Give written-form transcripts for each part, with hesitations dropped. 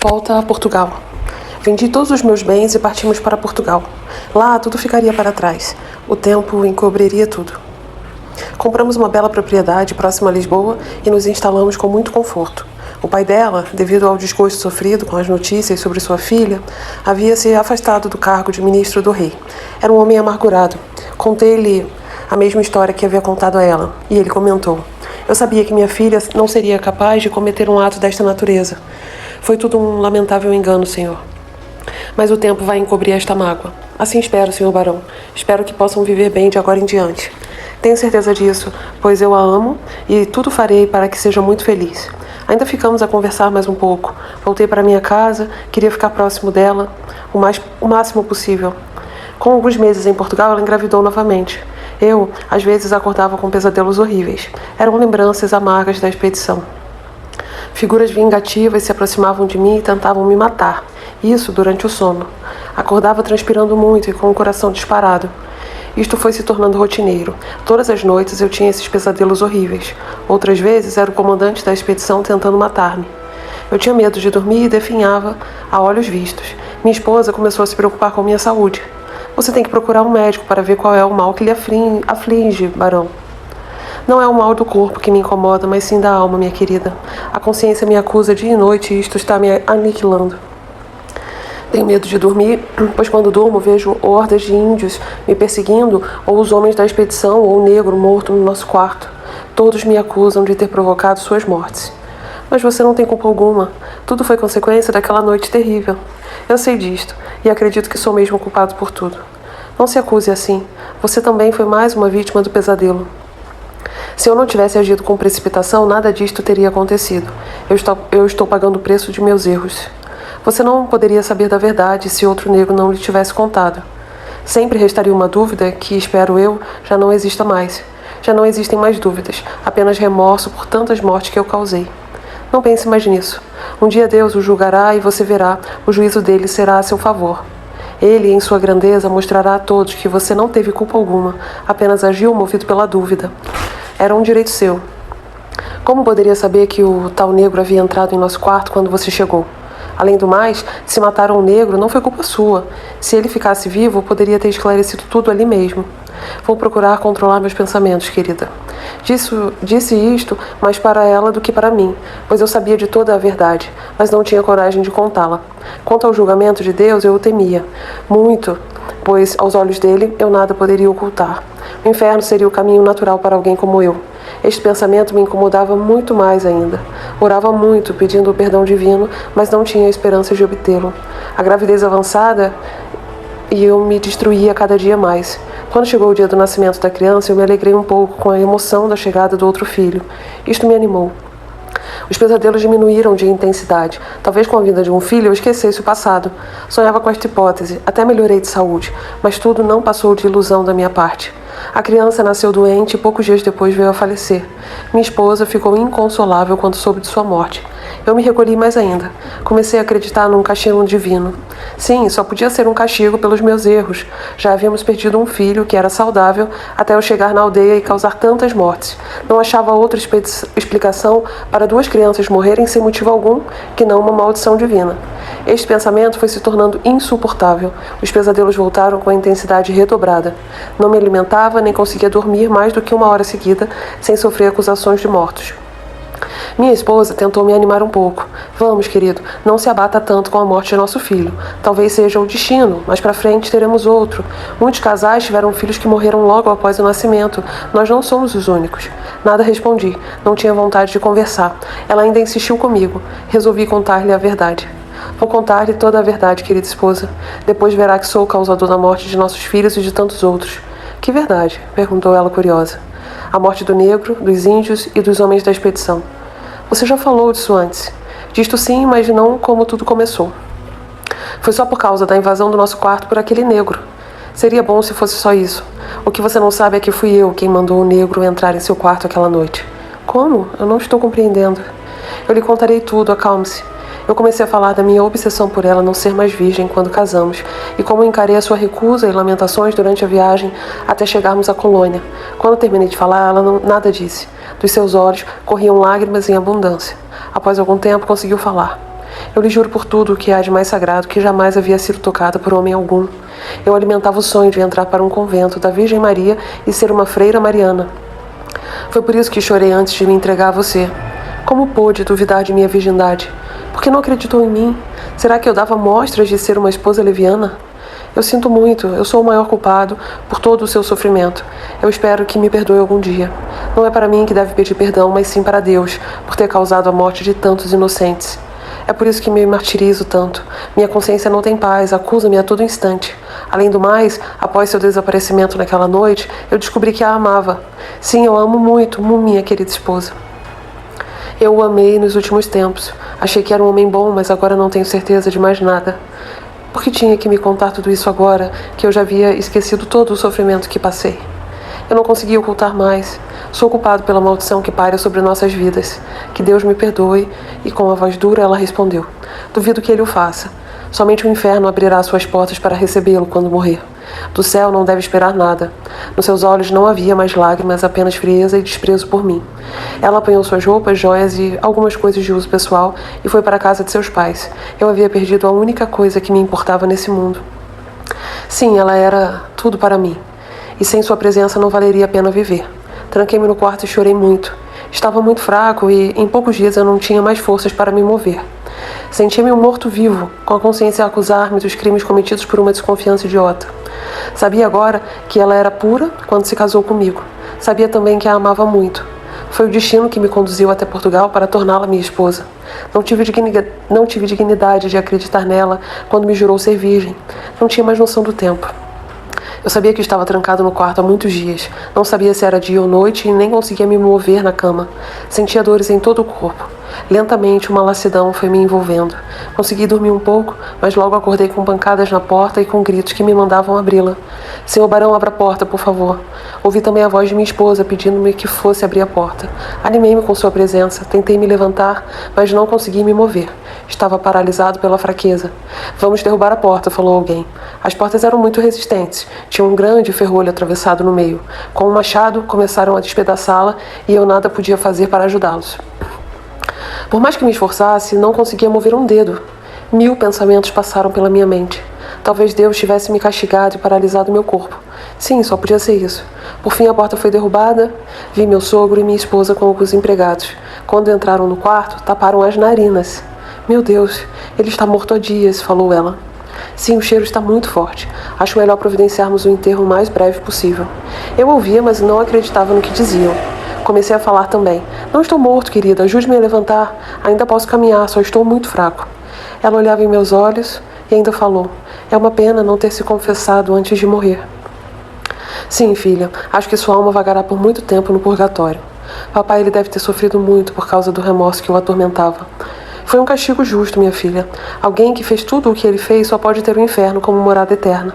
Volta a Portugal. Vendi todos os meus bens e partimos para Portugal. Lá tudo ficaria para trás. O tempo encobriria tudo. Compramos uma bela propriedade próxima a Lisboa e nos instalamos com muito conforto. O pai dela, devido ao desgosto sofrido com as notícias sobre sua filha, havia se afastado do cargo de ministro do rei. Era um homem amargurado. Contei-lhe a mesma história que havia contado a ela, e ele comentou: "Eu sabia que minha filha não seria capaz de cometer um ato desta natureza. Foi tudo um lamentável engano, senhor. Mas o tempo vai encobrir esta mágoa. Assim espero, senhor barão. Espero que possam viver bem de agora em diante. Tenho certeza disso, pois eu a amo e tudo farei para que seja muito feliz." Ainda ficamos a conversar mais um pouco. Voltei para minha casa, queria ficar próximo dela o máximo possível. Com alguns meses em Portugal, ela engravidou novamente. Eu, às vezes, acordava com pesadelos horríveis. Eram lembranças amargas da expedição. Figuras vingativas se aproximavam de mim e tentavam me matar. Isso durante o sono. Acordava transpirando muito e com o coração disparado. Isto foi se tornando rotineiro. Todas as noites eu tinha esses pesadelos horríveis. Outras vezes era o comandante da expedição tentando matar-me. Eu tinha medo de dormir e definhava a olhos vistos. Minha esposa começou a se preocupar com minha saúde. "Você tem que procurar um médico para ver qual é o mal que lhe aflige, barão." "Não é o mal do corpo que me incomoda, mas sim da alma, minha querida. A consciência me acusa dia e noite e isto está me aniquilando. Tenho medo de dormir, pois quando durmo vejo hordas de índios me perseguindo, ou os homens da expedição, ou o negro morto no nosso quarto. Todos me acusam de ter provocado suas mortes." "Mas você não tem culpa alguma. Tudo foi consequência daquela noite terrível." "Eu sei disto, e acredito que sou mesmo culpado por tudo." "Não se acuse assim. Você também foi mais uma vítima do pesadelo. Se eu não tivesse agido com precipitação, nada disto teria acontecido. Eu estou pagando o preço de meus erros. Você não poderia saber da verdade se outro negro não lhe tivesse contado. Sempre restaria uma dúvida que, espero eu, já não exista mais. Já não existem mais dúvidas, apenas remorso por tantas mortes que eu causei. Não pense mais nisso. Um dia Deus o julgará e você verá, o juízo dele será a seu favor. Ele, em sua grandeza, mostrará a todos que você não teve culpa alguma, apenas agiu movido pela dúvida. Era um direito seu. Como poderia saber que o tal negro havia entrado em nosso quarto quando você chegou? Além do mais, se mataram um negro, não foi culpa sua. Se ele ficasse vivo, poderia ter esclarecido tudo ali mesmo. Vou procurar controlar meus pensamentos, querida. Disse isto mais para ela do que para mim, pois eu sabia de toda a verdade, mas não tinha coragem de contá-la. Quanto ao julgamento de Deus, eu o temia. Muito, pois aos olhos dele eu nada poderia ocultar. O inferno seria o caminho natural para alguém como eu. Este pensamento me incomodava muito mais ainda. Orava muito, pedindo o perdão divino, mas não tinha esperança de obtê-lo. A gravidez avançada e eu me destruía cada dia mais. Quando chegou o dia do nascimento da criança, eu me alegrei um pouco com a emoção da chegada do outro filho. Isto me animou. Os pesadelos diminuíram de intensidade. Talvez com a vinda de um filho eu esquecesse o passado. Sonhava com esta hipótese, até melhorei de saúde, mas tudo não passou de ilusão da minha parte. A criança nasceu doente e poucos dias depois veio a falecer. Minha esposa ficou inconsolável quando soube de sua morte. Eu me recolhi mais ainda. Comecei a acreditar num castigo divino. Sim, só podia ser um castigo pelos meus erros. Já havíamos perdido um filho que era saudável até eu chegar na aldeia e causar tantas mortes. Não achava outra explicação para duas crianças morrerem sem motivo algum que não uma maldição divina. Este pensamento foi se tornando insuportável. Os pesadelos voltaram com a intensidade redobrada. Não me alimentava nem conseguia dormir mais do que 1 hora seguida sem sofrer acusações de mortos. Minha esposa tentou me animar um pouco. "Vamos, querido, não se abata tanto com a morte de nosso filho. Talvez seja o destino, mas para frente teremos outro. Muitos casais tiveram filhos que morreram logo após o nascimento. Nós não somos os únicos." Nada respondi. Não tinha vontade de conversar. Ela ainda insistiu comigo. Resolvi contar-lhe a verdade. "Vou contar-lhe toda a verdade, querida esposa. Depois verá que sou o causador da morte de nossos filhos e de tantos outros." "Que verdade?" perguntou ela curiosa. "A morte do negro, dos índios e dos homens da expedição." "Você já falou disso antes." "Disto sim, mas não como tudo começou. Foi só por causa da invasão do nosso quarto por aquele negro. Seria bom se fosse só isso. O que você não sabe é que fui eu quem mandou o negro entrar em seu quarto aquela noite." "Como? Eu não estou compreendendo." "Eu lhe contarei tudo, acalme-se." Eu comecei a falar da minha obsessão por ela não ser mais virgem quando casamos e como encarei a sua recusa e lamentações durante a viagem até chegarmos à colônia. Quando terminei de falar, ela nada disse. Dos seus olhos corriam lágrimas em abundância. Após algum tempo, conseguiu falar. Eu lhe juro por tudo o que há de mais sagrado que jamais havia sido tocada por homem algum. Eu alimentava o sonho de entrar para um convento da Virgem Maria e ser uma freira mariana. Foi por isso que chorei antes de me entregar a você. Como pôde duvidar de minha virgindade? Por que não acreditou em mim? Será que eu dava mostras de ser uma esposa leviana? Eu sinto muito, eu sou o maior culpado por todo o seu sofrimento. Eu espero que me perdoe algum dia. Não é para mim que deve pedir perdão, mas sim para Deus, por ter causado a morte de tantos inocentes. É por isso que me martirizo tanto. Minha consciência não tem paz, acusa-me a todo instante. Além do mais, após seu desaparecimento naquela noite, eu descobri que a amava. Sim, eu a amo muito, minha querida esposa. Eu o amei nos últimos tempos. Achei que era um homem bom, mas agora não tenho certeza de mais nada. Por que tinha que me contar tudo isso agora, que eu já havia esquecido todo o sofrimento que passei? Eu não consegui ocultar mais. Sou culpado pela maldição que paira sobre nossas vidas. Que Deus me perdoe. E com a voz dura ela respondeu: duvido que ele o faça. Somente o inferno abrirá suas portas para recebê-lo quando morrer. Do céu não deve esperar nada. Nos seus olhos não havia mais lágrimas, apenas frieza e desprezo por mim. Ela apanhou suas roupas, joias e algumas coisas de uso pessoal e foi para a casa de seus pais. Eu havia perdido a única coisa que me importava nesse mundo. Sim, ela era tudo para mim. E sem sua presença não valeria a pena viver. Tranquei-me no quarto e chorei muito. Estava muito fraco e, em poucos dias, eu não tinha mais forças para me mover. Sentia-me um morto-vivo, com a consciência a acusar-me dos crimes cometidos por uma desconfiança idiota. Sabia agora que ela era pura quando se casou comigo. Sabia também que a amava muito. Foi o destino que me conduziu até Portugal para torná-la minha esposa. Não tive dignidade de acreditar nela quando me jurou ser virgem. Não tinha mais noção do tempo. Eu sabia que estava trancado no quarto há muitos dias. Não sabia se era dia ou noite e nem conseguia me mover na cama. Sentia dores em todo o corpo. Lentamente, uma lassidão foi me envolvendo. Consegui dormir um pouco, mas logo acordei com pancadas na porta e com gritos que me mandavam abri-la. Senhor Barão, abra a porta, por favor. Ouvi também a voz de minha esposa pedindo-me que fosse abrir a porta. Animei-me com sua presença. Tentei me levantar, mas não consegui me mover. Estava paralisado pela fraqueza. Vamos derrubar a porta, falou alguém. As portas eram muito resistentes. Tinha um grande ferrolho atravessado no meio. Com um machado, começaram a despedaçá-la e eu nada podia fazer para ajudá-los. Por mais que me esforçasse, não conseguia mover um dedo. 1000 pensamentos passaram pela minha mente. Talvez Deus tivesse me castigado e paralisado meu corpo. Sim, só podia ser isso. Por fim, a porta foi derrubada. Vi meu sogro e minha esposa com alguns empregados. Quando entraram no quarto, taparam as narinas. Meu Deus, ele está morto há dias, falou ela. Sim, o cheiro está muito forte. Acho melhor providenciarmos o enterro o mais breve possível. Eu ouvia, mas não acreditava no que diziam. Comecei a falar também. Não estou morto, querida. Ajude-me a levantar. Ainda posso caminhar, só estou muito fraco. Ela olhava em meus olhos e ainda falou. É uma pena não ter se confessado antes de morrer. Sim, filha. Acho que sua alma vagará por muito tempo no purgatório. Papai, ele deve ter sofrido muito por causa do remorso que o atormentava. Foi um castigo justo, minha filha. Alguém que fez tudo o que ele fez só pode ter o inferno como morada eterna.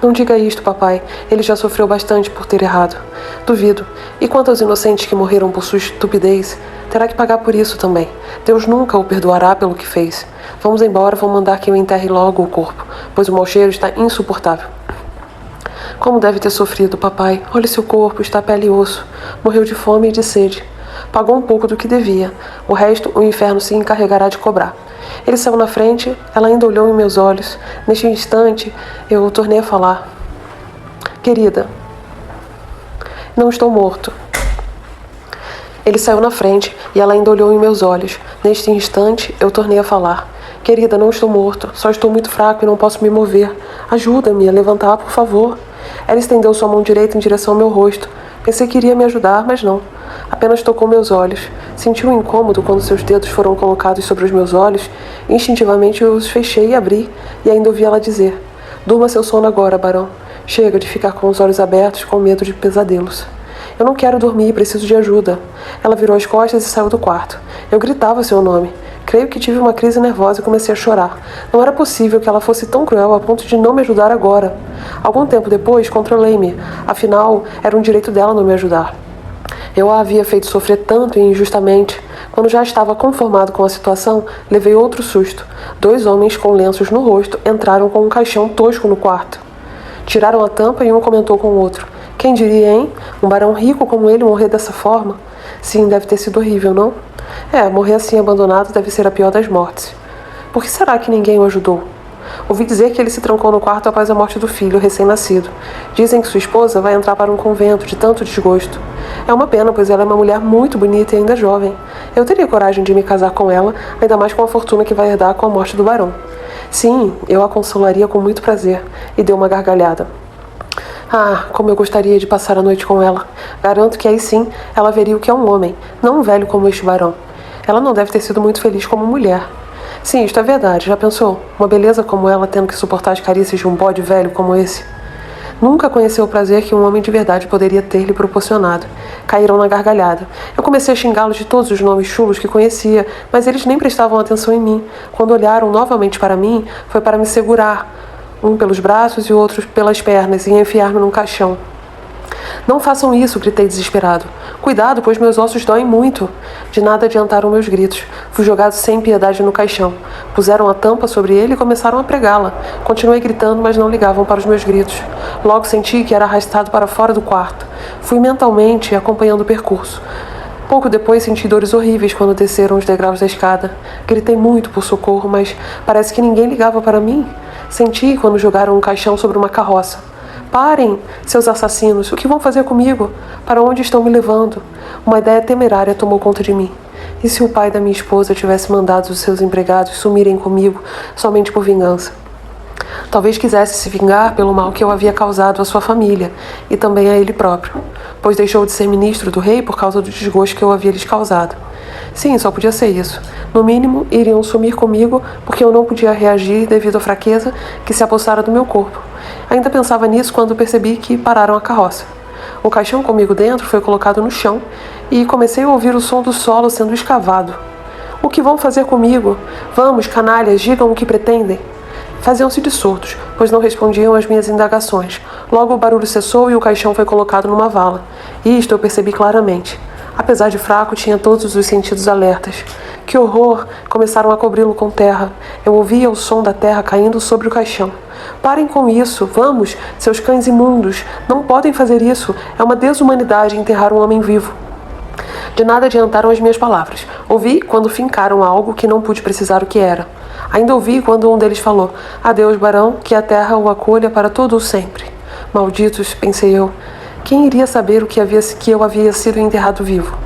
Não diga isto, papai. Ele já sofreu bastante por ter errado. Duvido. E quanto aos inocentes que morreram por sua estupidez, terá que pagar por isso também. Deus nunca o perdoará pelo que fez. Vamos embora, vou mandar que eu enterre logo o corpo, pois o mau cheiro está insuportável. Como deve ter sofrido, papai. Olhe seu corpo, está pele e osso. Morreu de fome e de sede. Pagou um pouco do que devia. O resto, o inferno se encarregará de cobrar. Ele saiu na frente, ela ainda olhou em meus olhos. Neste instante, eu tornei a falar. Querida, não estou morto. Ele saiu na frente e ela ainda olhou em meus olhos. Neste instante, eu tornei a falar. Querida, não estou morto. Só estou muito fraco e não posso me mover. Ajuda-me a levantar, por favor. Ela estendeu sua mão direita em direção ao meu rosto. Pensei que iria me ajudar, mas não. Apenas tocou meus olhos. Senti um incômodo quando seus dedos foram colocados sobre os meus olhos. Instintivamente eu os fechei e abri, e ainda ouvi ela dizer: durma seu sono agora, barão. Chega de ficar com os olhos abertos com medo de pesadelos. Eu não quero dormir, preciso de ajuda. Ela virou as costas e saiu do quarto. Eu gritava seu nome. Creio que tive uma crise nervosa e comecei a chorar. Não era possível que ela fosse tão cruel a ponto de não me ajudar agora. Algum tempo depois, controlei-me. Afinal, era um direito dela não me ajudar. Eu a havia feito sofrer tanto e injustamente. Quando já estava conformado com a situação, levei outro susto. 2 homens com lenços no rosto entraram com um caixão tosco no quarto. Tiraram a tampa e um comentou com o outro. Quem diria, hein? Um barão rico como ele morrer dessa forma? Sim, deve ter sido horrível, não? Morrer assim abandonado deve ser a pior das mortes. Por que será que ninguém o ajudou? Ouvi dizer que ele se trancou no quarto após a morte do filho recém-nascido. Dizem que sua esposa vai entrar para um convento de tanto desgosto. É uma pena, pois ela é uma mulher muito bonita e ainda jovem. Eu teria coragem de me casar com ela, ainda mais com a fortuna que vai herdar com a morte do barão. Sim, eu a consolaria com muito prazer. E deu uma gargalhada. Ah, como eu gostaria de passar a noite com ela. Garanto que aí sim ela veria o que é um homem, não um velho como este barão. Ela não deve ter sido muito feliz como mulher. Sim, isto é verdade. Já pensou? Uma beleza como ela tendo que suportar as carícias de um bode velho como esse? Nunca conheceu o prazer que um homem de verdade poderia ter lhe proporcionado. Caíram na gargalhada. Eu comecei a xingá-los de todos os nomes chulos que conhecia, mas eles nem prestavam atenção em mim. Quando olharam novamente para mim, foi para me segurar, um pelos braços e o outro pelas pernas, e enfiar-me num caixão. Não façam isso, gritei desesperado. Cuidado, pois meus ossos doem muito. De nada adiantaram meus gritos. Fui jogado sem piedade no caixão. Puseram a tampa sobre ele e começaram a pregá-la. Continuei gritando, mas não ligavam para os meus gritos. Logo senti que era arrastado para fora do quarto. Fui mentalmente acompanhando o percurso. Pouco depois senti dores horríveis quando desceram os degraus da escada. Gritei muito por socorro, mas parece que ninguém ligava para mim. Senti quando jogaram um caixão sobre uma carroça. Parem, seus assassinos, o que vão fazer comigo? Para onde estão me levando? Uma ideia temerária tomou conta de mim. E se o pai da minha esposa tivesse mandado os seus empregados sumirem comigo somente por vingança? Talvez quisesse se vingar pelo mal que eu havia causado à sua família e também a ele próprio, pois deixou de ser ministro do rei por causa do desgosto que eu havia lhes causado. Sim, só podia ser isso. No mínimo, iriam sumir comigo porque eu não podia reagir devido à fraqueza que se apossara do meu corpo. Ainda pensava nisso quando percebi que pararam a carroça. O caixão comigo dentro foi colocado no chão e comecei a ouvir o som do solo sendo escavado. O que vão fazer comigo? Vamos, canalhas, digam o que pretendem. Faziam-se de surdos, pois não respondiam às minhas indagações. Logo o barulho cessou e o caixão foi colocado numa vala. Isto eu percebi claramente. Apesar de fraco, tinha todos os sentidos alertas. Que horror! Começaram a cobri-lo com terra. Eu ouvia o som da terra caindo sobre o caixão. Parem com isso! Vamos, seus cães imundos! Não podem fazer isso! É uma desumanidade enterrar um homem vivo. De nada adiantaram as minhas palavras. Ouvi quando fincaram algo que não pude precisar o que era. Ainda ouvi quando um deles falou: Adeus, barão, que a terra o acolha para todo o sempre. Malditos, pensei eu. Quem iria saber que eu havia sido enterrado vivo?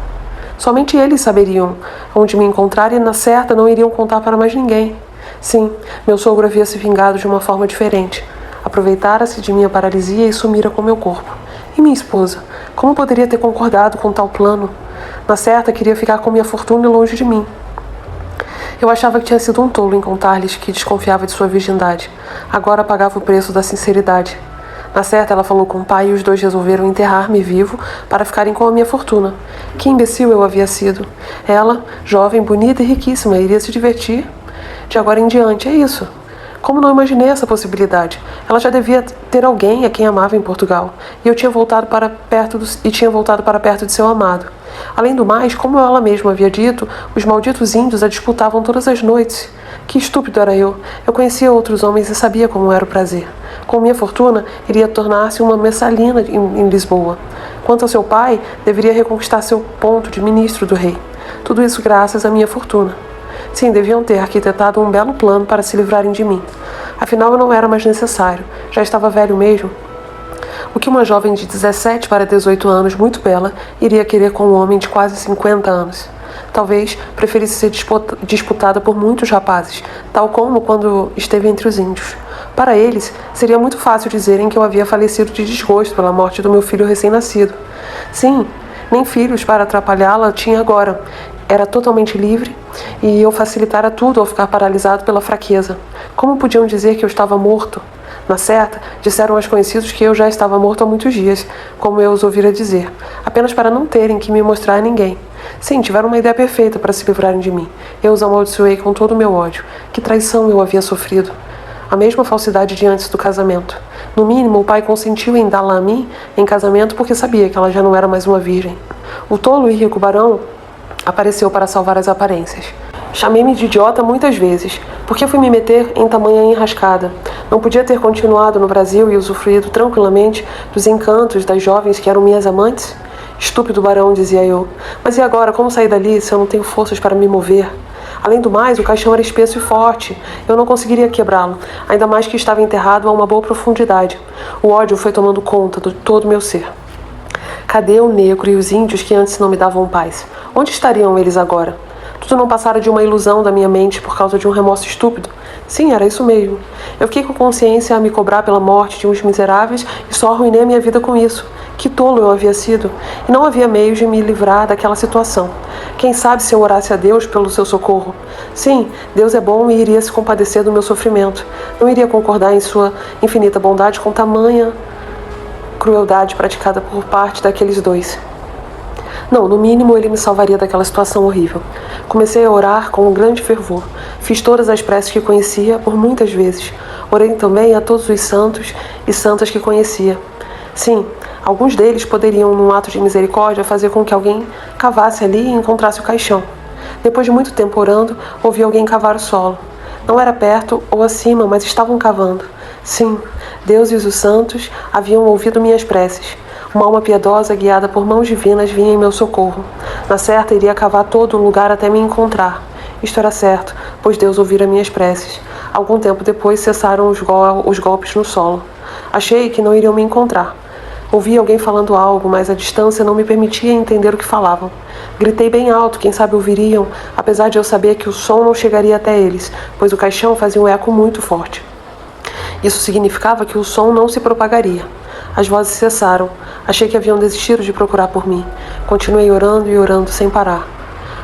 Somente eles saberiam onde me encontrar e, na certa, não iriam contar para mais ninguém. Sim, meu sogro havia se vingado de uma forma diferente. Aproveitara-se de minha paralisia e sumira com meu corpo. E minha esposa? Como poderia ter concordado com tal plano? Na certa, queria ficar com minha fortuna longe de mim. Eu achava que tinha sido um tolo em contar-lhes que desconfiava de sua virgindade. Agora pagava o preço da sinceridade. Na certa, ela falou com o pai e os dois resolveram enterrar-me vivo para ficarem com a minha fortuna. Que imbecil eu havia sido. Ela, jovem, bonita e riquíssima, iria se divertir. De agora em diante, é isso. Como não imaginei essa possibilidade? Ela já devia ter alguém a quem amava em Portugal. E eu tinha voltado para perto de seu amado. Além do mais, como ela mesma havia dito, os malditos índios a disputavam todas as noites. Que estúpido era eu. Eu conhecia outros homens e sabia como era o prazer. Com minha fortuna, iria tornar-se uma messalina em Lisboa. Quanto ao seu pai, deveria reconquistar seu ponto de ministro do rei. Tudo isso graças à minha fortuna. Sim, deviam ter arquitetado um belo plano para se livrarem de mim. Afinal, eu não era mais necessário. Já estava velho mesmo. O que uma jovem de 17 para 18 anos, muito bela, iria querer com um homem de quase 50 anos? Talvez preferisse ser disputada por muitos rapazes, tal como quando esteve entre os índios. Para eles, seria muito fácil dizerem que eu havia falecido de desgosto pela morte do meu filho recém-nascido. Sim, nem filhos para atrapalhá-la tinha agora. Era totalmente livre e eu facilitara tudo ao ficar paralisado pela fraqueza. Como podiam dizer que eu estava morto? Na certa, disseram aos conhecidos que eu já estava morto há muitos dias, como eu os ouvira dizer, apenas para não terem que me mostrar a ninguém. Sim, tiveram uma ideia perfeita para se livrarem de mim. Eu os amaldiçoei com todo o meu ódio. Que traição eu havia sofrido. A mesma falsidade de antes do casamento. No mínimo, o pai consentiu em dá-la a mim em casamento porque sabia que ela já não era mais uma virgem. O tolo e rico barão apareceu para salvar as aparências. Chamei-me de idiota muitas vezes. Por que fui me meter em tamanha enrascada? Não podia ter continuado no Brasil e usufruído tranquilamente dos encantos das jovens que eram minhas amantes? Estúpido barão, dizia eu. Mas e agora, como sair dali se eu não tenho forças para me mover? Além do mais, o caixão era espesso e forte. Eu não conseguiria quebrá-lo, ainda mais que estava enterrado a uma boa profundidade. O ódio foi tomando conta de todo o meu ser. Cadê o negro e os índios que antes não me davam paz? Onde estariam eles agora? Tudo não passara de uma ilusão da minha mente por causa de um remorso estúpido? Sim, era isso mesmo. Eu fiquei com consciência a me cobrar pela morte de uns miseráveis e só arruinei a minha vida com isso. Que tolo eu havia sido, e não havia meios de me livrar daquela situação. Quem sabe se eu orasse a Deus pelo seu socorro? Sim, Deus é bom e iria se compadecer do meu sofrimento. Não iria concordar em sua infinita bondade com tamanha crueldade praticada por parte daqueles dois. Não, no mínimo ele me salvaria daquela situação horrível. Comecei a orar com um grande fervor. Fiz todas as preces que conhecia por muitas vezes. Orei também a todos os santos e santas que conhecia. Sim, alguns deles poderiam, num ato de misericórdia, fazer com que alguém cavasse ali e encontrasse o caixão. Depois de muito tempo orando, ouvi alguém cavar o solo. Não era perto ou acima, mas estavam cavando. Sim, Deus e os santos haviam ouvido minhas preces. Uma alma piedosa, guiada por mãos divinas, vinha em meu socorro. Na certa, iria cavar todo o lugar até me encontrar. Isto era certo, pois Deus ouvira minhas preces. Algum tempo depois, cessaram os golpes no solo. Achei que não iriam me encontrar. Ouvi alguém falando algo, mas a distância não me permitia entender o que falavam. Gritei bem alto, quem sabe ouviriam, apesar de eu saber que o som não chegaria até eles, pois o caixão fazia um eco muito forte. Isso significava que o som não se propagaria. As vozes cessaram. Achei que haviam desistido de procurar por mim. Continuei orando e orando sem parar.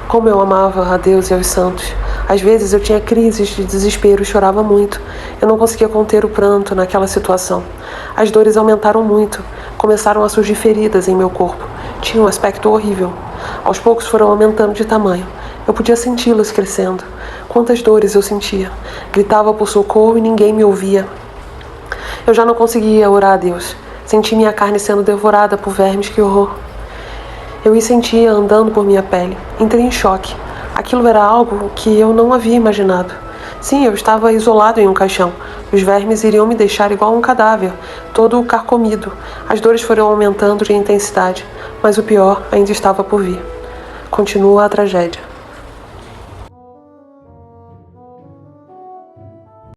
Como eu amava a Deus e aos santos. Às vezes eu tinha crises de desespero e chorava muito. Eu não conseguia conter o pranto naquela situação. As dores aumentaram muito. Começaram a surgir feridas em meu corpo. Tinha um aspecto horrível. Aos poucos foram aumentando de tamanho. Eu podia senti-las crescendo. Quantas dores eu sentia. Gritava por socorro e ninguém me ouvia. Eu já não conseguia orar a Deus. Senti minha carne sendo devorada por vermes, que horror. Eu os sentia andando por minha pele. Entrei em choque. Aquilo era algo que eu não havia imaginado. Sim, eu estava isolado em um caixão. Os vermes iriam me deixar igual a um cadáver, todo carcomido. As dores foram aumentando de intensidade, mas o pior ainda estava por vir. Continua a tragédia.